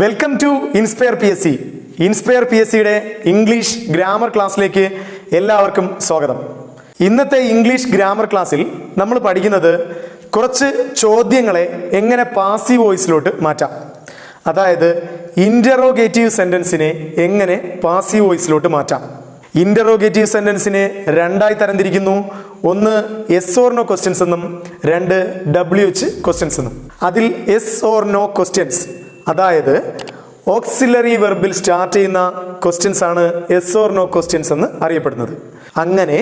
Welcome to inspire P S C. Inspire P S സിയുടെ English grammar ക്ലാസ്സിലേക്ക് എല്ലാവർക്കും സ്വാഗതം. ഇന്നത്തെ ഇംഗ്ലീഷ് ഗ്രാമർ ക്ലാസ്സിൽ നമ്മൾ പഠിക്കുന്നത് കുറച്ച് ചോദ്യങ്ങളെ എങ്ങനെ പാസീവ് വോയിസിലോട്ട് മാറ്റാം. അതായത് ഇൻ്ററോഗേറ്റീവ് സെൻറ്റൻസിനെ എങ്ങനെ പാസീവ് വോയിസിലോട്ട് മാറ്റാം. ഇൻ്ററോഗേറ്റീവ് സെൻറ്റൻസിനെ രണ്ടായി തരംതിരിക്കുന്നു. ഒന്ന് എസ് ഓർ നോ ക്വസ്റ്റ്യൻസ് എന്നും രണ്ട് WH ക്വസ്റ്റ്യൻസ് എന്നും. അതിൽ എസ് ഓർ നോ ക്വസ്റ്റ്യൻസ്, അതായത് ഓക്സിലറി വെർബിൽ സ്റ്റാർട്ട് ചെയ്യുന്ന ക്വസ്റ്റ്യൻസ് ആണ് എസ് ഓർ നോ ക്വസ്റ്റ്യൻസ് എന്ന് അറിയപ്പെടുന്നത്. അങ്ങനെ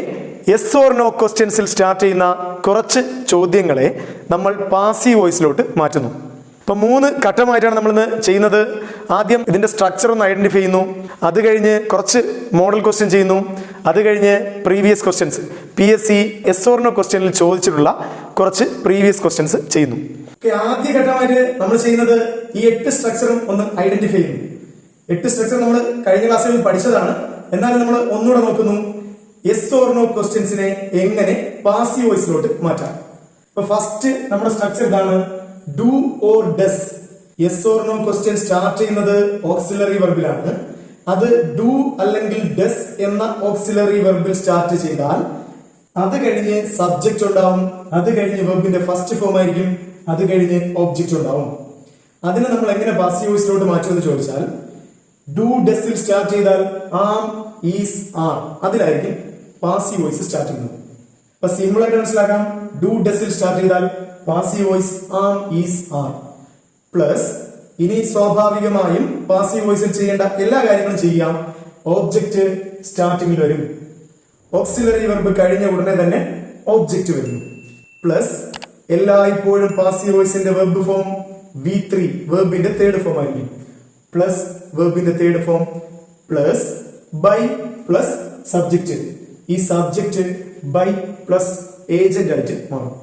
എസ് ഓർ നോ ക്വസ്റ്റ്യൻസിൽ സ്റ്റാർട്ട് ചെയ്യുന്ന കുറച്ച് ചോദ്യങ്ങളെ നമ്മൾ പാസീവ് വോയിസിലോട്ട് മാറ്റുന്നു. ഇപ്പം 3 ഘട്ടമായിട്ടാണ് നമ്മളിന്ന് ചെയ്യുന്നത്. ആദ്യം ഇതിൻ്റെ സ്ട്രക്ചർ ഒന്ന് ഐഡൻറ്റിഫൈ ചെയ്യുന്നു, അത് കഴിഞ്ഞ് കുറച്ച് മോഡൽ ക്വസ്റ്റ്യൻ ചെയ്യുന്നു, അത് കഴിഞ്ഞ് previous questions PSC yes or no ക്വസ്റ്റ്യനിൽ ചോദിച്ചിട്ടുള്ള കുറച്ച് പ്രീവിയസ് ക്വസ്റ്റ്യൻസ് ചെയ്യുന്നു. ആദ്യ ഘട്ടമായിട്ട് നമ്മൾ ചെയ്യുന്നത് ഈ 8 സ്ട്രക്ചറും ഒന്ന് ഐഡന്റിഫൈ ചെയ്യുന്നു. 8 സ്ട്രക്ചർ നമ്മൾ കഴിഞ്ഞ ക്ലാസ്സിൽ പഠിച്ചതാണ്, എന്നാലും നമ്മൾ ഒന്നുകൂടെ നോക്കുന്നു. എസ് ഓർ നോ ക്വസ്റ്റ്യൻസിനെ എങ്ങനെ പാസീവ് വോയിസിലോട്ട് മാറ്റാം. ഇപ്പൊ ഫസ്റ്റ് നമ്മുടെ സ്ട്രക്ചർ ഇതാണ്, do or does. Yes or no question start ചെയ്യുന്നത് ഓക്സിലറി വെർബിലാണ്. അത് ഡു അല്ലെങ്കിൽ ഡസ് എന്ന ഓക്സിലറി വെർബിൽ സ്റ്റാർട്ട് ചെയ്താൽ അത് കഴിഞ്ഞ് സബ്ജക്റ്റ് ഉണ്ടാവും, അത് കഴിഞ്ഞ് വെർബിന്റെ ഫസ്റ്റ് ഫോം ആയിരിക്കും, അത് കഴിഞ്ഞ് ഒബ്ജക്റ്റ് ഉണ്ടാവും. അതിനെ നമ്മൾ എങ്ങനെ പാസീവ് വോയിസിലോട്ട് മാറ്റുമെന്ന് ചോദിച്ചാൽ, ഡു ഡസിൽ സ്റ്റാർട്ട് ചെയ്താൽ ആം ഈസ് ആർ, അതിലായിരിക്കും പാസീവ് വോയിസ് സ്റ്റാർട്ട് ചെയ്യുന്നത്. അപ്പൊ സിമ്പിൾ ആയിട്ട് മനസ്സിലാക്കാം. ഡു ഡസിൽ സ്റ്റാർട്ട് ചെയ്താൽ passive voice am is are plus, ഇനി സ്വാഭാവികമായും പാസീവ് വോയിസിൽ ചെയ്യേണ്ട എല്ലാ കാര്യങ്ങളും ചെയ്യാം. ഓബ്ജക്റ്റ് സ്റ്റാർട്ടിങ്ങിൽ വരും, ഓക്സിലറി വെർബ് കഴിഞ്ഞ ഉടനെ തന്നെ ഓബ്ജക്റ്റ് വരുന്നു, പ്ലസ് എല്ലായ്പ്പോഴും പാസീവ് വോയിസിന്റെ വെർബ് ഫോം V3 വെർബിന്റെ തേർഡ് ഫോം ആയിരിക്കും, പ്ലസ് വെർബിന്റെ third form plus by plus subject. ഈ സബ്ജക്റ്റ് ബൈ പ്ലസ് ഏജന്റ് ആയിട്ട് മാറും.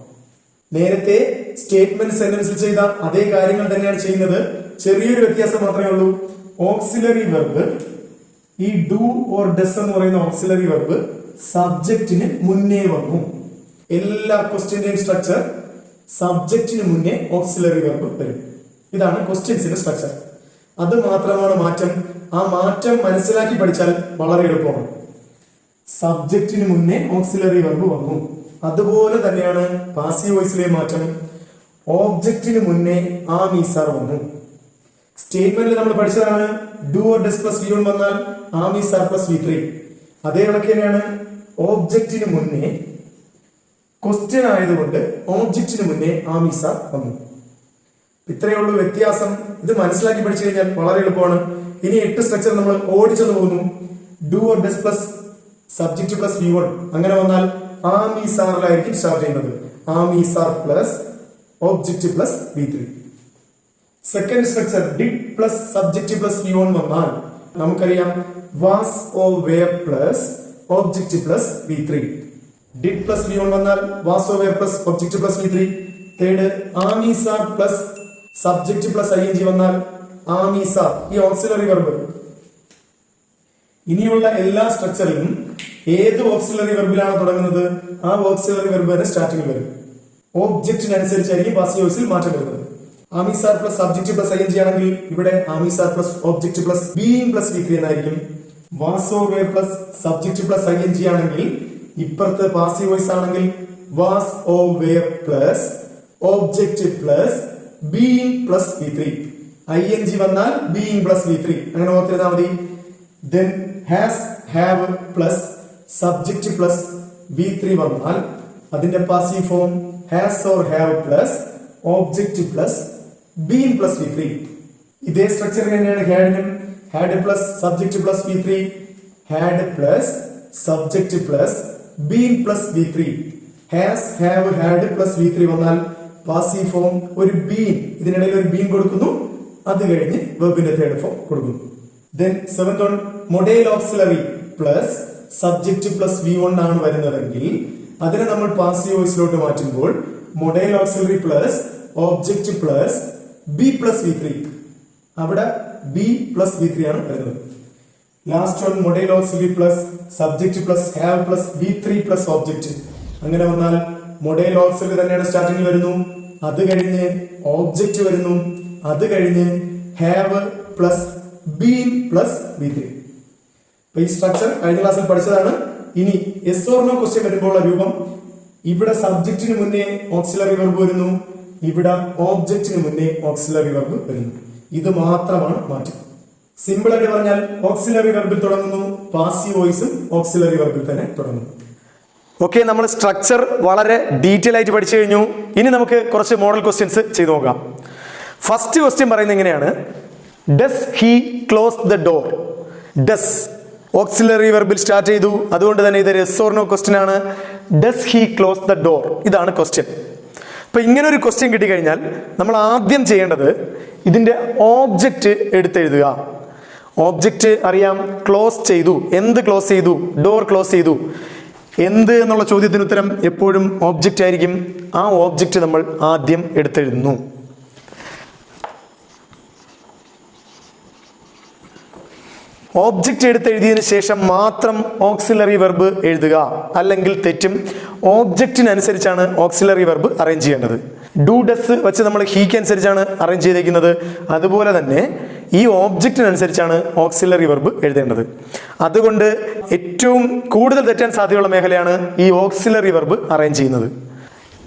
നേരത്തെ സ്റ്റേറ്റ്മെന്റ് സെന്റൻസിൽ ചെയ്ത അതേ കാര്യങ്ങൾ തന്നെയാണ് ചെയ്യുന്നത്. ചെറിയൊരു വ്യത്യാസം മാത്രമേ ഉള്ളൂ. ഓക്സിലറി വെർബ്, ഈ ഡു ഓർ ഡസ് എന്ന് പറയുന്ന ഓക്സിലറി വെർബ് സബ്ജക്റ്റിന് മുന്നേ വന്നു. എല്ലാ ക്വസ്റ്റ്യന്റെയും സ്ട്രക്ചർ സബ്ജക്റ്റിന് മുന്നേ ഓക്സിലറി വെർബ് വരും. ഇതാണ് ക്വസ്റ്റ്യൻസിന്റെ സ്ട്രക്ചർ. അത് മാത്രമാണ് മാറ്റം. ആ മാറ്റം മനസ്സിലാക്കി പഠിച്ചാൽ വളരെ എളുപ്പമാണ്. സബ്ജക്റ്റിന് മുന്നേ ഓക്സിലറി വെർബ് വന്നു. അതുപോലെ തന്നെയാണ് പാസീവ് വോയിസിലെ മാറ്റം. ഓബ്ജക്റ്റിന് മുന്നേ ആം ഈസ് ആർ വന്നു. സ്റ്റേറ്റ്മെന്റിൽ നമ്മൾ പഠിച്ചതാണ്, do or does plus V1 വന്നാൽ am is are plus V3. അതേ കണക്ക് തന്നെയാണ് ഓബ്ജക്റ്റിന് മുന്നേ ക്വസ്റ്റ്യൻ ആയതുകൊണ്ട് ഓബ്ജക്റ്റിന് മുന്നേ ആം ഈസ് ആർ വന്നു. ഇത്രയേ ഉള്ളൂ വ്യത്യാസം. ഇത് മനസ്സിലാക്കി പഠിച്ചു കഴിഞ്ഞാൽ വളരെ എളുപ്പമാണ്. ഇനി 8 സ്ട്രക്ചർ നമ്മൾ ഓടിച്ചെന്ന് പോകുന്നു. Do or does plus subject plus V1 അങ്ങനെ വന്നാൽ ആം ഈസ് ആറിലായിരിക്കും സ്റ്റാർട്ട് ചെയ്യുന്നത്. Am is are plus object plus V3. Second structure did plus subject plus V1 വന്നാൽ നമുക്കറിയാം was or were plus object plus V3. Did plus V1 വന്നാൽ was or were plus object plus V3. Third am is are plus subject plus ING വന്നാൽ am is are, ഈ auxiliary verb. ഇനിയുള്ള എല്ലാ സ്ട്രക്ചറിലും ഏത് auxiliary വെർബിലാണ് തുടങ്ങുന്നത് ആ auxiliary verb തന്നെ സ്റ്റാർട്ടിംഗിൽ വരും. ഓബ്ജക്റ്റിനനുസരിച്ചായിരിക്കും പാസീവ് വോയിസിൽ മാറ്റം വരുന്നത്. Am is are plus subject plus ING ആണെങ്കിൽ ഇവിടെ am is are plus object plus being plus V3 എന്നായിരിക്കും. Was or were plus subject plus ING ആണെങ്കിൽ ഇപ്പുറത്ത് പാസീവ് വോയിസ് ആണെങ്കിൽ was or were plus object plus being plus V3. ING വന്നാൽ being plus V3 അങ്ങനെ ഓർത്തിരുന്നാൽ മതി. Then has have plus subject plus V3 വന്നാൽ അതിന്റെ passive form has or have plus object plus being plus V3. ഇതേ structure തന്നെയാണ് ഹാഡിനും. Had plus subject plus V3, had plus subject plus being plus V3. Has have had plus V3 വന്നാൽ passive form ഒരു been, ഇതിനിടയിൽ ഒരു been കൊടുക്കുന്നു, അത് കഴിഞ്ഞ് വെർബിന്റെ തേർഡ് ഫോം കൊടുക്കുന്നു. Then seventh one modal auxiliary plus subject plus V1 ആണ് വരുന്നതെങ്കിൽ അതിനെ നമ്മൾ പാസീവ് വോയിസിലോട്ട് മാറ്റുമ്പോൾ modal auxiliary plus object plus be plus V3. അവിടെ ബി പ്ലസ് V3 ആണ് വരുന്നത്. Last one modal auxiliary plus subject plus have plus V3 plus object. അങ്ങനെ വന്നാൽ മൊഡേൽ ഓക്സിലറി തന്നെയാണ് സ്റ്റാർട്ടിംഗിൽ വരുന്നു, അത് കഴിഞ്ഞ് ഓബ്ജക്റ്റ് വരുന്നു, അത് കഴിഞ്ഞ് have plus been plus V3. ഈ സ്ട്രക്ചർ കഴിഞ്ഞ ക്ലാസ്സിൽ പഠിച്ചതാണ്. ഇനി yes or no ക്വസ്റ്റ്യൻ വരുമ്പോൾ രൂപം, ഇവിടെ സബ്ജക്റ്റിന് മുന്നേ ഓക്സിലറി വെർബ് വരുന്നു, ഇവിടെ ഓബ്ജക്റ്റിന് മുന്നേ ഓക്സിലറി വെർബ് വരുന്നു. ഇത് മാത്രമാണ് മാറ്റം. സിമ്പിൾ ആയിട്ട് പറഞ്ഞാൽ ഓക്സിലറി വെർബിൽ തുടങ്ങുന്നു, പാസീവ് വോയിസും ഓക്സിലറി വെർബിൽ തന്നെ തുടങ്ങുന്നു. ഓക്കെ, നമ്മൾ സ്ട്രക്ചർ വളരെ ഡീറ്റെയിൽ ആയിട്ട് പഠിച്ചു കഴിഞ്ഞു. ഇനി നമുക്ക് കുറച്ച് മോഡൽ ക്വസ്റ്റ്യൻസ് ചെയ്തു നോക്കാം. ഫസ്റ്റ് ക്വസ്റ്റ്യൻ പറയുന്നത് എങ്ങനെയാണ്? Does he close the door? Does auxiliary വെർബിൽ സ്റ്റാർട്ട് ചെയ്തു, അതുകൊണ്ട് തന്നെ ഇത് yes or no ക്വസ്റ്റ്യൻ ആണ്. Does he close the door, ഇതാണ് ക്വസ്റ്റ്യൻ. അപ്പൊ ഇങ്ങനെ ഒരു ക്വസ്റ്റ്യൻ കിട്ടിക്കഴിഞ്ഞാൽ നമ്മൾ ആദ്യം ചെയ്യേണ്ടത് ഇതിന്റെ ഓബ്ജക്റ്റ് എടുത്തെഴുതുക. ഓബ്ജക്റ്റ് അറിയാം, ക്ലോസ് ചെയ്തു. എന്ത് ക്ലോസ് ചെയ്തു? ഡോർ ക്ലോസ് ചെയ്തു. എന്ത് എന്നുള്ള ചോദ്യത്തിന് ഉത്തരം എപ്പോഴും ഓബ്ജക്റ്റ് ആയിരിക്കും. ആ ഓബ്ജക്റ്റ് നമ്മൾ ആദ്യം എടുത്തെഴുതുന്നു. ഓബ്ജക്റ്റ് എടുത്തെഴുതിയതിനു ശേഷം മാത്രം ഓക്സിലറി വെർബ് എഴുതുക, അല്ലെങ്കിൽ തെറ്റും. ഓബ്ജക്റ്റിനനുസരിച്ചാണ് ഓക്സിലറി വെർബ് അറേഞ്ച് ചെയ്യേണ്ടത്. ഡു ഡസ് വെച്ച് നമ്മൾ ഹീക്ക് അനുസരിച്ചാണ് അറേഞ്ച് ചെയ്തേക്കുന്നത്, അതുപോലെ തന്നെ ഈ ഓബ്ജക്റ്റിനനുസരിച്ചാണ് ഓക്സിലറി വെർബ് എഴുതേണ്ടത്. അതുകൊണ്ട് ഏറ്റവും കൂടുതൽ തെറ്റാൻ സാധ്യതയുള്ള മേഖലയാണ് ഈ ഓക്സിലറി വെർബ് അറേഞ്ച് ചെയ്യുന്നത്.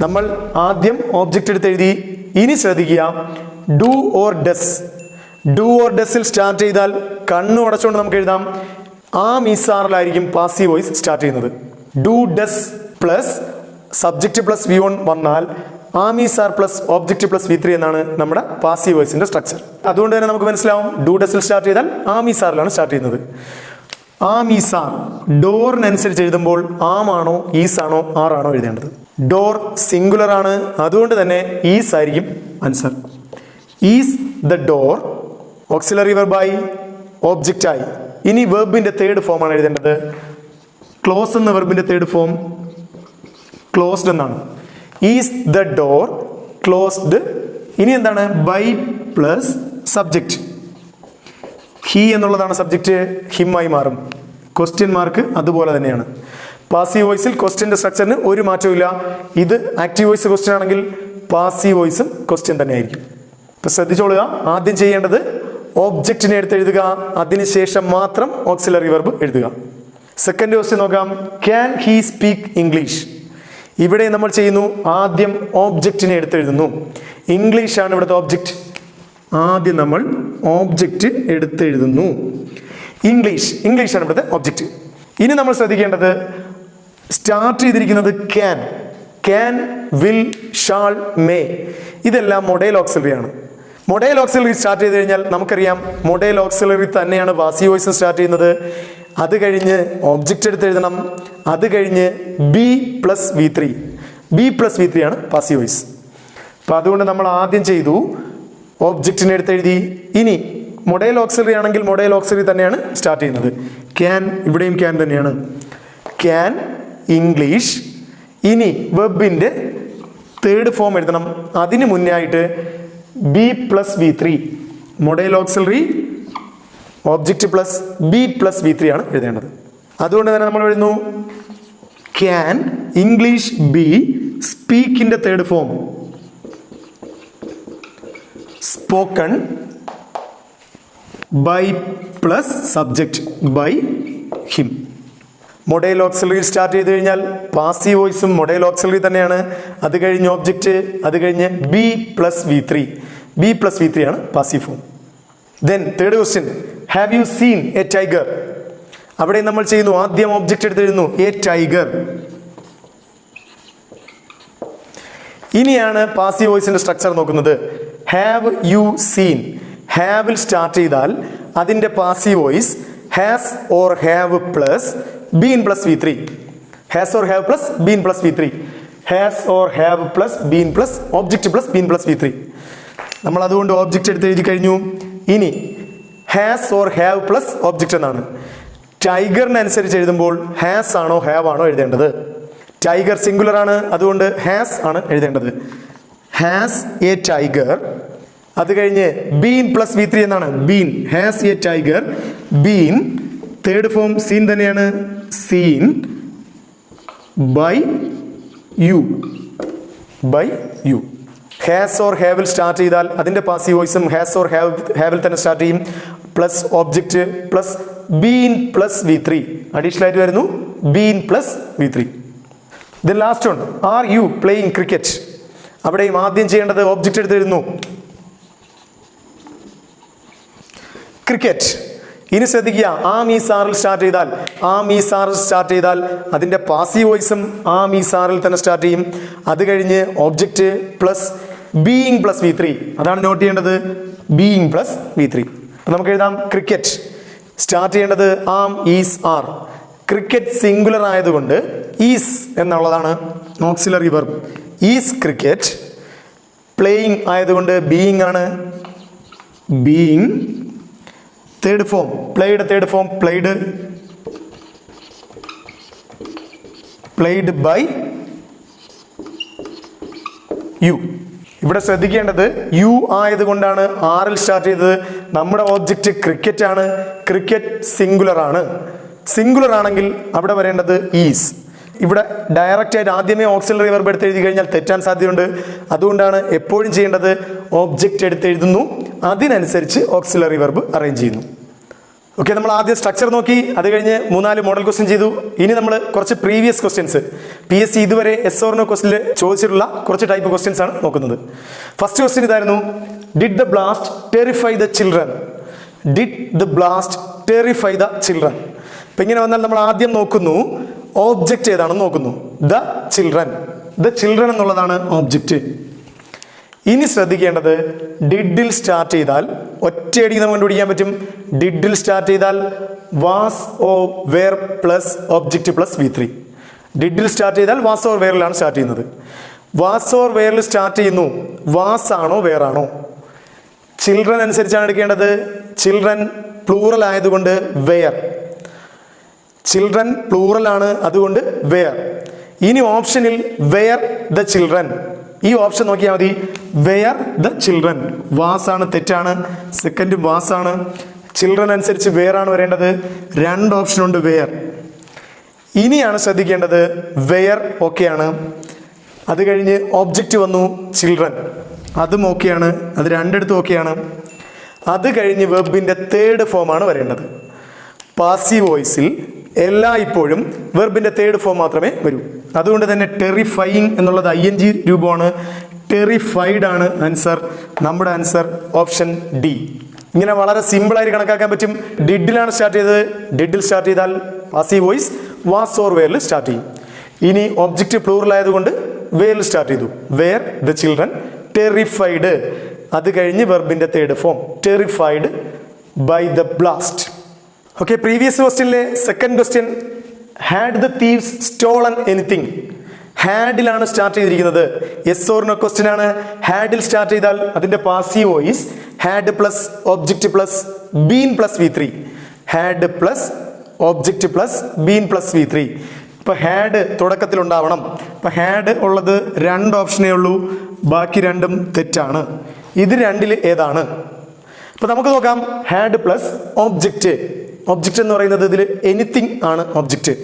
നമ്മൾ ആദ്യം ഓബ്ജക്റ്റ് എടുത്ത് എഴുതി. ഇനി ശ്രദ്ധിക്കുക, do or does. Do or ഡസിൽ സ്റ്റാർട്ട് ചെയ്താൽ കണ്ണു അടച്ചുകൊണ്ട് നമുക്ക് എഴുതാം. ആ മീസാറിലായിരിക്കും പാസീവ് വോയിസ് സ്റ്റാർട്ട് ചെയ്യുന്നത്. Do does plus subject plus V1 വന്നാൽ ആമീസാർ പ്ലസ് ഓബ്ജക്റ്റ് പ്ലസ് V3 എന്നാണ് നമ്മുടെ പാസീവ് വോയിസിന്റെ സ്ട്രക്ചർ. അതുകൊണ്ട് തന്നെ നമുക്ക് മനസ്സിലാവും, ഡു ഡസിൽ സ്റ്റാർട്ട് ചെയ്താൽ ആമീസാറിലാണ് സ്റ്റാർട്ട് ചെയ്യുന്നത്. ആമീസാർ ഡോറിനനുസരിച്ച് എഴുതുമ്പോൾ ആമാണോ ഈസ് ആണോ ആറാണോ എഴുതേണ്ടത്? ഡോർ സിംഗുലർ ആണ്, അതുകൊണ്ട് തന്നെ ഈസ് ആയിരിക്കും answer. Is the door auxiliary വെർബായി, ഓബ്ജക്റ്റായി. ഇനി വെർബിന്റെ തേർഡ് ഫോം ആണ് എഴുതേണ്ടത്. ക്ലോസ് എന്ന വെർബിന്റെ തേർഡ് ഫോം ക്ലോസ്ഡ് എന്നാണ്. Is the door closed. ഇനി എന്താണ്? By plus subject. ഹി എന്നുള്ളതാണ് സബ്ജക്റ്റ്, ഹിമ്മായി മാറും. ക്വസ്റ്റ്യൻ മാർക്ക് അതുപോലെ തന്നെയാണ്. പാസീവ് വോയിസിൽ ക്വസ്റ്റ്യന്റെ സ്ട്രക്ചറിന് ഒരു മാറ്റവും ഇല്ല. ഇത് ആക്റ്റീവ് വോയിസ് ക്വസ്റ്റ്യൻ ആണെങ്കിൽ പാസീവ് വോയിസും ക്വസ്റ്റ്യൻ തന്നെയായിരിക്കും. ഇപ്പൊ ശ്രദ്ധിച്ചോളുക, ആദ്യം ചെയ്യേണ്ടത് ഓബ്ജക്റ്റിനെ എടുത്തെഴുതുക, അതിനുശേഷം മാത്രം ഓക്സിലറി വെർബ് എഴുതുക. സെക്കൻഡ് ക്വസ്റ്റ്യൻ നോക്കാം. Can he speak English? ഇവിടെ നമ്മൾ ചെയ്യുന്നു, ആദ്യം ഓബ്ജക്റ്റിനെ എടുത്തെഴുതുന്നു. ഇംഗ്ലീഷ് ആണ് ഇവിടുത്തെ ഓബ്ജക്റ്റ്. ആദ്യം നമ്മൾ ഓബ്ജക്റ്റ് എടുത്തെഴുതുന്നു. ഇംഗ്ലീഷ് ആണ് ഇവിടുത്തെ ഓബ്ജക്റ്റ്. ഇനി നമ്മൾ ശ്രദ്ധിക്കേണ്ടത് സ്റ്റാർട്ട് ചെയ്തിരിക്കുന്നത് ക്യാൻ, വിൽ, ഷാൾ, മേ. ഇതെല്ലാം മൊഡേൽ ഓക്സിലറി ആണ്. മൊഡേൽ ഓക്സിലറി സ്റ്റാർട്ട് ചെയ്ത് കഴിഞ്ഞാൽ നമുക്കറിയാം, മൊഡേൽ ഓക്സിലറി തന്നെയാണ് പാസീവ് വോയിസ് സ്റ്റാർട്ട് ചെയ്യുന്നത്. അത് കഴിഞ്ഞ് ഓബ്ജക്റ്റ് എടുത്ത് എഴുതണം. അത് കഴിഞ്ഞ് ബി പ്ലസ് V3 ആണ് പാസീവ് വോയിസ്. അപ്പൊ അതുകൊണ്ട് നമ്മൾ ആദ്യം ചെയ്തു, ഓബ്ജക്റ്റിനെ എടുത്ത് എഴുതി. ഇനി മൊഡേൽ ഓക്സിലറി ആണെങ്കിൽ മൊഡേൽ ഓക്സിലറി തന്നെയാണ് സ്റ്റാർട്ട് ചെയ്യുന്നത്. ക്യാൻ, ഇവിടെയും ക്യാൻ തന്നെയാണ്. Can English. ഇനി വെബിന്റെ തേർഡ് ഫോം എഴുതണം. അതിന് മുന്നേ ആയിട്ട് be plus V3, modal auxiliary object plus be plus V3 ആണ് എഴുതേണ്ടത്. അതുകൊണ്ട് തന്നെ നമ്മൾ എഴുതുന്നു ക്യാൻ ഇംഗ്ലീഷ് ബി സ്പീക്കിന്റെ third form spoken by plus subject by him. Modal auxiliary start ചെയ്ത് കഴിഞ്ഞാൽ പാസീവ് വോയിസും മൊഡേൽ ഓക്സിലറി തന്നെയാണ്. അത് കഴിഞ്ഞ് ഓബ്ജക്റ്റ്, അത് കഴിഞ്ഞ് ബി പ്ലസ് V3 ആണ് passive form. Then third question, have you seen a tiger? അവിടെ നമ്മൾ ചെയ്യുന്നു, ആദ്യം ഓബ്ജക്റ്റ് എടുത്തെഴുതുന്നു എ ടൈഗർ. ഇനിയാണ് പാസീവ് വോയിസിന്റെ സ്ട്രക്ചർ നോക്കുന്നത്. ഹാവ് യു സീൻ, ഹാവിൽ സ്റ്റാർട്ട് ചെയ്താൽ അതിന്റെ passive voice has or have plus been plus V3. Has or have plus been plus V3. Has or have plus been plus object plus been plus V3. നമ്മൾ അതുകൊണ്ട് object എടുത്ത് എഴുതി കഴിഞ്ഞു. ഇനി has or have plus object എന്നാണ്. ടൈഗറിനനുസരിച്ച് എഴുതുമ്പോൾ has ആണോ have ആണോ എഴുതേണ്ടത്? ടൈഗർ സിംഗുലർ ആണ്, അതുകൊണ്ട് ഹാസ് ആണ് എഴുതേണ്ടത്. Has a tiger. അത് കഴിഞ്ഞ് ബീൻ പ്ലസ് V3 എന്നാണ്. Been, has a tiger been. Third form seen തന്നെയാണ്. Seen by you. Has or ഹാവിൽ സ്റ്റാർട്ട് ചെയ്താൽ അതിൻ്റെ പാസീവ് വോയിസും ഹാസ് ഓർ ഹാവിൽ തന്നെ സ്റ്റാർട്ട് ചെയ്യും. Plus object plus been plus V3 additional ആയിട്ട് വരുന്നു. Been plus V3. Then last one, are you playing cricket. അവിടെയും ആദ്യം ചെയ്യേണ്ടത് ഒബ്ജക്റ്റ് എടുത്തിരുന്നു ക്രിക്കറ്റ്. ഇനി ശ്രദ്ധിക്കുക, ആം ഈസ് ആറിൽ സ്റ്റാർട്ട് ചെയ്താൽ അതിൻ്റെ പാസീവ് വോയിസും ആം ഈസ് ആറിൽ തന്നെ സ്റ്റാർട്ട് ചെയ്യും. അത് കഴിഞ്ഞ് object plus being plus V3. അതാണ് നോട്ട് ചെയ്യേണ്ടത്, ബീയിങ് പ്ലസ് V3. നമുക്ക് എഴുതാം ക്രിക്കറ്റ്. സ്റ്റാർട്ട് ചെയ്യേണ്ടത് am is are. Cricket singular ആയതുകൊണ്ട് ഈസ് എന്നുള്ളതാണ് auxiliary verb. Is cricket. Playing ആയതുകൊണ്ട് ബീയിങ് ആണ്, being. Third form played by you. ഇവിടെ ശ്രദ്ധിക്കേണ്ടത് യു ആയതുകൊണ്ടാണ് ആറിൽ സ്റ്റാർട്ട് ചെയ്തത്. നമ്മുടെ ഓബ്ജക്റ്റ് ക്രിക്കറ്റ് ആണ്. ക്രിക്കറ്റ് സിംഗുലർ ആണ്. സിംഗുലർ ആണെങ്കിൽ അവിടെ വരേണ്ടത് ഈസ്. ഇവിടെ ഡയറക്റ്റ് ആയിട്ട് ആദ്യമേ ഓക്സിലറി വെർബ് എടുത്ത് എഴുതി കഴിഞ്ഞാൽ തെറ്റാൻ സാധ്യതയുണ്ട്. അതുകൊണ്ടാണ് എപ്പോഴും ചെയ്യേണ്ടത് ഓബ്ജക്റ്റ് എടുത്ത് എഴുതുന്നു, അതിനനുസരിച്ച് ഓക്സിലറി വെർബ് അറേഞ്ച് ചെയ്യുന്നു. ഓക്കെ, നമ്മൾ ആദ്യം സ്ട്രക്ചർ നോക്കി, അത് കഴിഞ്ഞ് 3-4 മോഡൽ ക്വസ്റ്റ്യൻ ചെയ്തു. ഇനി നമ്മൾ കുറച്ച് പ്രീവിയസ് ക്വസ്റ്റ്യൻസ്, PSC ഇതുവരെ എസ് ഓർ നോ ക്വസ്റ്റിൽ ചോദിച്ചിട്ടുള്ള കുറച്ച് ടൈപ്പ് ക്വസ്റ്റ്യൻസ് ആണ് നോക്കുന്നത്. ഫസ്റ്റ് ക്വസ്റ്റ്യൻ ഇതായിരുന്നു, did the blast terrify the children. ഇപ്പൊ ഇങ്ങനെ വന്നാൽ നമ്മൾ ആദ്യം നോക്കുന്നു ഓബ്ജക്റ്റ് ഏതാണെന്ന് നോക്കുന്നു. ദ ചിൽഡ്രൻ എന്നുള്ളതാണ് ഓബ്ജക്റ്റ്. ഇനി ശ്രദ്ധിക്കേണ്ടത്, ഡിഡിൽ സ്റ്റാർട്ട് ചെയ്താൽ ഒറ്റയടിക്ക് നമുക്ക് കണ്ടുപിടിക്കാൻ പറ്റും. ഡിഡിൽ സ്റ്റാർട്ട് ചെയ്താൽ was or were plus object plus V3. ഡിഡിൽ സ്റ്റാർട്ട് ചെയ്താൽ വാസ് ഓർ വേറിലാണ് സ്റ്റാർട്ട് ചെയ്യുന്നത്. വാസ് ഓർ വേറിൽ സ്റ്റാർട്ട് ചെയ്യുന്നു, വാസ് ആണോ വേറാണോ? ചിൽഡ്രൻ അനുസരിച്ചാണ് എടുക്കേണ്ടത്. ചിൽഡ്രൻ പ്ലൂറൽ ആയതുകൊണ്ട് വെയർ. ചിൽഡ്രൻ പ്ലൂറൽ ആണ്, അതുകൊണ്ട് വെയർ. ഇനി ഓപ്ഷനിൽ വെയർ ദ ചിൽഡ്രൻ, ഈ ഓപ്ഷൻ നോക്കിയാൽ മതി. വെയർ ദ ചിൽഡ്രൻ, വാസ് ആണ്, തെറ്റാണ്. സെക്കൻഡ് വാസ് ആണ്. ചിൽഡ്രൻ അനുസരിച്ച് വെയർ ആണ് വരേണ്ടത്. 2 ഓപ്ഷൻ ഉണ്ട് വെയർ. ഇനിയാണ് ശ്രദ്ധിക്കേണ്ടത്, വെയർ ഓക്കെയാണ്. അത് കഴിഞ്ഞ് ഒബ്ജക്റ്റ് വന്നു ചിൽഡ്രൻ, അതും ഓക്കെയാണ്. അത് രണ്ടിടത്തും ഓക്കെയാണ്. അത് കഴിഞ്ഞ് വെർബിൻ്റെ തേർഡ് ഫോമാണ് വരേണ്ടത്. പാസീവ് വോയിസിൽ ഇപ്പോഴും വെർബിൻ്റെ തേർഡ് ഫോം മാത്രമേ വരൂ. അതുകൊണ്ട് തന്നെ ടെറിഫൈയിങ് എന്നുള്ളത് ING രൂപമാണ്. ടെറിഫൈഡ് ആണ് ആൻസർ. നമ്മുടെ ആൻസർ ഓപ്ഷൻ ഡി. ഇങ്ങനെ വളരെ സിമ്പിളായിട്ട് കണക്കാക്കാൻ പറ്റും. ഡിഡിലാണ് സ്റ്റാർട്ട് ചെയ്തത്. ഡിഡിൽ സ്റ്റാർട്ട് ചെയ്താൽ പാസീവ് വോയിസ് വാസ് ഓർ വെയറിൽ സ്റ്റാർട്ട് ചെയ്യും. ഇനി ഒബ്ജക്റ്റ് പ്ലൂറൽ ആയതുകൊണ്ട് വെയറിൽ സ്റ്റാർട്ട് ചെയ്തു. Were the children terrified. അത് കഴിഞ്ഞ് വെർബിൻ്റെ third form terrified by the blast. Okay, previous ക്വസ്റ്റ്യനിലെ second question, had the thieves stolen anything. ഹാഡിലാണ് സ്റ്റാർട്ട് ചെയ്തിരിക്കുന്നത്. യെസ് ഓർ നോ ക്വസ്റ്റ്യൻ ആണ്. ഹാഡിൽ സ്റ്റാർട്ട് ചെയ്താൽ അതിന്റെ passive voice had plus object plus been plus V3. Had plus object plus been plus V3. ഇപ്പൊ had തുടക്കത്തിൽ ഉണ്ടാവണം. ഇപ്പൊ ഹാഡ് ഉള്ളത് 2 ഓപ്ഷനേ ഉള്ളൂ, ബാക്കി 2ഉം തെറ്റാണ്. ഇത് 2ൽ ഏതാണ്? ഇപ്പൊ നമുക്ക് നോക്കാം. Had plus object. ഒബ്ജക്റ്റ് എന്ന് പറയുന്നത് ഇതിൽ എനിത്തിങ് ആണ് object.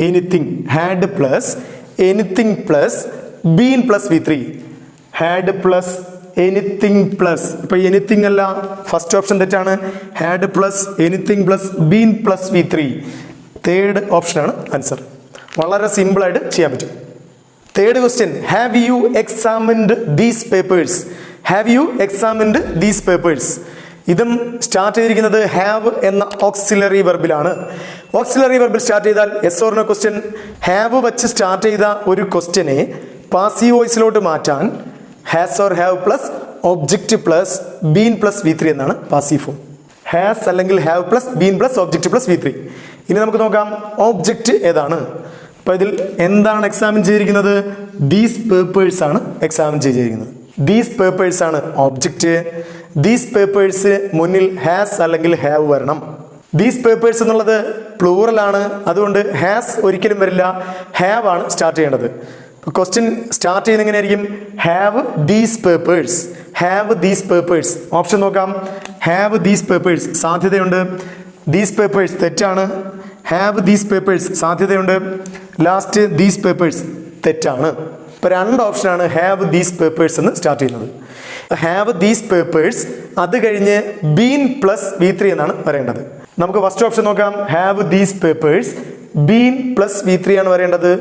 Anything. Had plus anything plus been plus V3. Had plus anything plus, ഇപ്പൊ എനിത്തിങ് അല്ല, ഫസ്റ്റ് ഓപ്ഷൻ തെറ്റാണ്. Had plus anything plus been plus V3. Third ഓപ്ഷനാണ് ആൻസർ. വളരെ സിമ്പിളായിട്ട് ചെയ്യാൻ പറ്റും. Third question, have you examined these papers. Have you examined these papers. ഇതും start ചെയ്തിരിക്കുന്നത് ഹാവ് എന്ന ഓക്സിലറി വെർബിലാണ്. ഓക്സിലറി വെർബിൽ സ്റ്റാർട്ട് ചെയ്താൽ yes or no question. Have വെച്ച് സ്റ്റാർട്ട് ചെയ്ത ഒരു ക്വസ്റ്റ്യനെ പാസീവ് വോയിസിലോട്ട് മാറ്റാൻ has or have plus object plus been plus V3 എന്നാണ് പാസീവ് ഫോം. ഹാസ് അല്ലെങ്കിൽ have plus been plus object plus V3. ഇനി നമുക്ക് നോക്കാം ഓബ്ജക്റ്റ് ഏതാണ്. അപ്പൊ ഇതിൽ എന്താണ് എക്സാമിൻ ചെയ്തിരിക്കുന്നത്? ദീസ് പേപ്പേഴ്സ് ആണ് എക്സാമിൻ ചെയ്തിരിക്കുന്നത്. ദീസ് പേപ്പേഴ്സ് ആണ് ഓബ്ജക്റ്റ്. ദീസ് പേപ്പേഴ്സ് മുന്നിൽ ഹാസ് അല്ലെങ്കിൽ ഹാവ് വരണം. ദീസ് പേപ്പേഴ്സ് എന്നുള്ളത് പ്ലൂറൽ ആണ്, അതുകൊണ്ട് ഹാസ് ഒരിക്കലും വരില്ല, ഹാവ് ആണ് സ്റ്റാർട്ട് ചെയ്യേണ്ടത്. ക്വസ്റ്റ്യൻ സ്റ്റാർട്ട് ചെയ്യുന്നത് എങ്ങനെയായിരിക്കും? Have these papers. Have these papers. Option നോക്കാം. ഹാവ് ദീസ് പേപ്പേഴ്സ് സാധ്യതയുണ്ട്. ദീസ് പേപ്പേഴ്സ് തെറ്റാണ്. ഹാവ് ദീസ് പേപ്പേഴ്സ് സാധ്യതയുണ്ട്. ലാസ്റ്റ് ദീസ് പേപ്പേഴ്സ് തെറ്റാണ്. ഇപ്പോൾ 2 ഓപ്ഷനാണ് ഹാവ് ദീസ് പേപ്പേഴ്സ് എന്ന് സ്റ്റാർട്ട് ചെയ്യുന്നത്. ഹാവ് ദീസ് പേപ്പേഴ്സ്, അത് കഴിഞ്ഞ് ബീൻ പ്ലസ് V3 എന്നാണ് വരേണ്ടത്. നമുക്ക് ഫസ്റ്റ് ഓപ്ഷൻ നോക്കാം. Have these papers, been plus V3 ആണ് വരേണ്ടത്.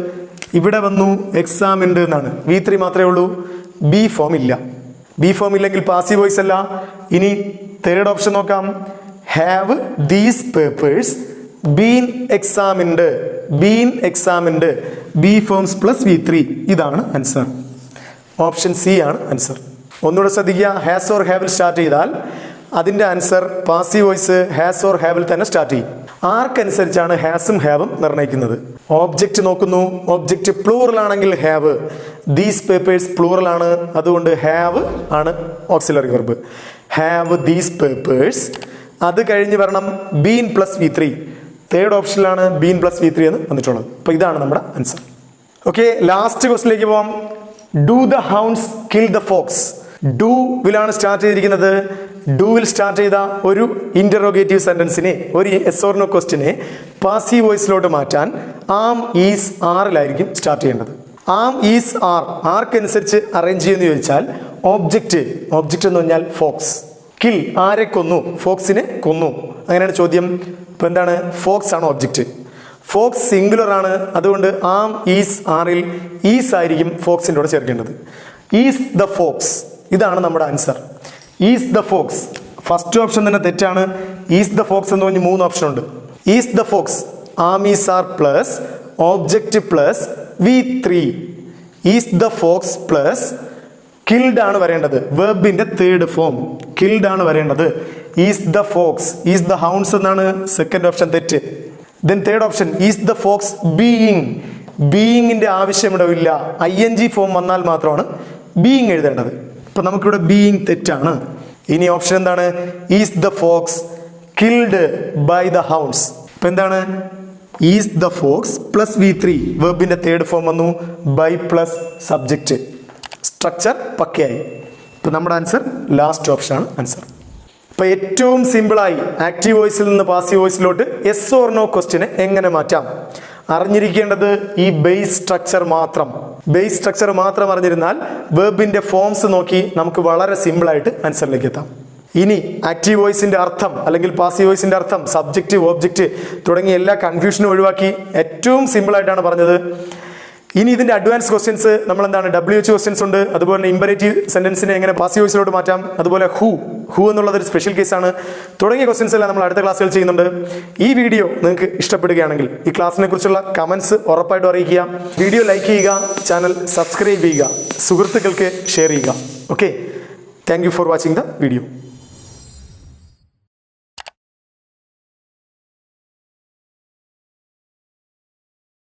ഇവിടെ വന്നു എക്സാമിൻഡ് എന്നാണ്, V3 മാത്രമേ ഉള്ളൂ, ബി ഫോം ഇല്ല. ബി ഫോം ഇല്ലെങ്കിൽ പാസീവ് വോയിസ് അല്ല. ഇനി തേർഡ് ഓപ്ഷൻ നോക്കാം. Have these papers been examined, been examined, be forms plus V3, ഇതാണ് ആൻസർ. ഓപ്ഷൻ സി ആണ് ആൻസർ. ഒന്നുകൂടെ ശ്രദ്ധിക്കുക, ഹാസ് ഓർ ഹാവിൽ സ്റ്റാർട്ട് ചെയ്താൽ അതിൻ്റെ answer passive voice has or ഹാവിൽ തന്നെ സ്റ്റാർട്ട് ചെയ്യും. ആർക്കനുസരിച്ചാണ് ഹാസും ഹാവും നിർണ്ണയിക്കുന്നത്? ഓബ്ജക്റ്റ് നോക്കുന്നു. ഓബ്ജക്റ്റ് പ്ലൂറൽ ആണെങ്കിൽ ഹാവ്, ദീസ് പേപ്പേഴ്സ് പ്ലൂറൽ ആണ്, അതുകൊണ്ട് ഹാവ് ആണ് auxiliary verb. Have these papers, അത് കഴിഞ്ഞ് വരണം ബീൻ പ്ലസ് V3. തേർഡ് ഓപ്ഷനിലാണ് ബീൻ പ്ലസ് V3 എന്ന് വന്നിട്ടുള്ളത്. അപ്പോൾ ഇതാണ് നമ്മുടെ ആൻസർ. ഓക്കെ, ലാസ്റ്റ് ക്വസ്റ്റിലേക്ക് പോവാം. Do the hounds kill the fox. Do വിലാണ് സ്റ്റാർട്ട് ചെയ്തിരിക്കുന്നത്. ഡുവിൽ സ്റ്റാർട്ട് ചെയ്ത ഒരു ഇന്ററോഗേറ്റീവ് സെന്റൻസിനെ, ഒരു എസ് ഓർ നോ ക്വസ്റ്റിനെ പാസീവ് വോയിസിലോട്ട് മാറ്റാൻ ആം ഈസ് ആറിലായിരിക്കും സ്റ്റാർട്ട് ചെയ്യേണ്ടത്. ആം ഈസ് ആർ, ആർക്കനുസരിച്ച് അറേഞ്ച് ചെയ്യുമെന്ന് ചോദിച്ചാൽ ഓബ്ജക്റ്റ് എന്ന് പറഞ്ഞാൽ ഫോക്സ്. കിൽ, ആരെ കൊന്നു? ഫോക്സിനെ കൊന്നു. അങ്ങനെയാണ് ചോദ്യം. ഇപ്പം എന്താണ്? ഫോക്സ് ആണ് ഓബ്ജക്റ്റ്. ഫോക്സ് സിംഗുലർ ആണ്, അതുകൊണ്ട് ആം ഈസ് ആറിൽ ഈസ് ആയിരിക്കും ഫോക്സിൻ്റെ കൂടെ ചേർക്കേണ്ടത്. ഈസ് ദ ഫോക്സ്, ഇതാണ് നമ്മുടെ answer. Is the fox, first option തന്നെ തെറ്റാണ്. ഈസ് ദ ഫോക്സ് എന്ന് പറഞ്ഞ് 3 ഓപ്ഷൻ ഉണ്ട്. Is the fox, am is are plus object plus V3. Is the fox plus killed ആണ് വരേണ്ടത്, വെർബിന്റെ തേർഡ് ഫോം കിൽഡ് ആണ് വരേണ്ടത്. Is the fox, is the hounds എന്നാണ് സെക്കൻഡ് ഓപ്ഷൻ, തെറ്റ്. Then third option is the fox being, ബീയിങ്ങിന്റെ ആവശ്യം ഇവിടെ ഇല്ല, ING ഫോം വന്നാൽ മാത്രമാണ് ബീയിങ് എഴുതേണ്ടത്. അപ്പൊ നമുക്കിവിടെ ബീയിങ് തെറ്റാണ്. ഇനി ഓപ്ഷൻ എന്താണ്? Is the fox killed by the hounds. അപ്പൊ എന്താണ്? Is the fox plus V3, വെർബിന്റെ തേർഡ് ഫോം വന്നു, ബൈ പ്ലസ് സബ്ജക്റ്റ്, സ്ട്രക്ചർ പക്കയായി. ഇപ്പൊ നമ്മുടെ ആൻസർ ലാസ്റ്റ് ഓപ്ഷൻ ആണ് ആൻസർ. ഇപ്പൊ ഏറ്റവും സിമ്പിളായി ആക്റ്റീവ് വോയിസിൽ നിന്ന് പാസീവ് വോയിസിലോട്ട് എസ് ഓർ നോ ക്വസ്റ്റിനെ എങ്ങനെ മാറ്റാം? അറിഞ്ഞിരിക്കേണ്ടത് ഈ ബേസ് സ്ട്രക്ചർ മാത്രം. ബേസ് സ്ട്രക്ചർ മാത്രം അറിഞ്ഞിരുന്നാൽ വെർബിന്റെ ഫോംസ് നോക്കി നമുക്ക് വളരെ സിമ്പിളായിട്ട് ആൻസറിലേക്ക് എത്താം. ഇനി ആക്റ്റീവ് വോയിസിന്റെ അർത്ഥം അല്ലെങ്കിൽ പാസീവ് വോയിസിന്റെ അർത്ഥം, സബ്ജക്റ്റ്, ഓബ്ജക്റ്റ് തുടങ്ങിയ എല്ലാ കൺഫ്യൂഷനും ഒഴിവാക്കി ഏറ്റവും സിമ്പിളായിട്ടാണ് പറഞ്ഞത്. ഇനി ഇതിന്റെ അഡ്വാൻസ് ക്വസ്റ്റ്യൻസ് നമ്മൾ എന്താണ്, WH ക്വസ്റ്റ്യൻസ് ഉണ്ട്. അതുപോലെ തന്നെ ഇമ്പരേറ്റീവ് സെന്റൻസിനെ എങ്ങനെ പാസീവ് വോയിസിലോട്ട് മാറ്റാം, അതുപോലെ ഹൂ എന്നുള്ളത് ഒരു സ്പെഷ്യൽ കേസാണ്. തുടങ്ങിയ ക്വസ്റ്റ്യൻസ് എല്ലാം നമ്മൾ അടുത്ത ക്ലാസ്സുകൾ ചെയ്യുന്നുണ്ട്. ഈ വീഡിയോ നിങ്ങൾക്ക് ഇഷ്ടപ്പെടുകയാണെങ്കിൽ ഈ ക്ലാസ്സിനെ കുറിച്ചുള്ള കമന്റ്സ് ഉറപ്പായിട്ടും അറിയിക്കുക. വീഡിയോ ലൈക്ക് ചെയ്യുക, ചാനൽ സബ്സ്ക്രൈബ് ചെയ്യുക, സുഹൃത്തുക്കൾക്ക് ഷെയർ ചെയ്യുക. Okay, thank you for watching the video.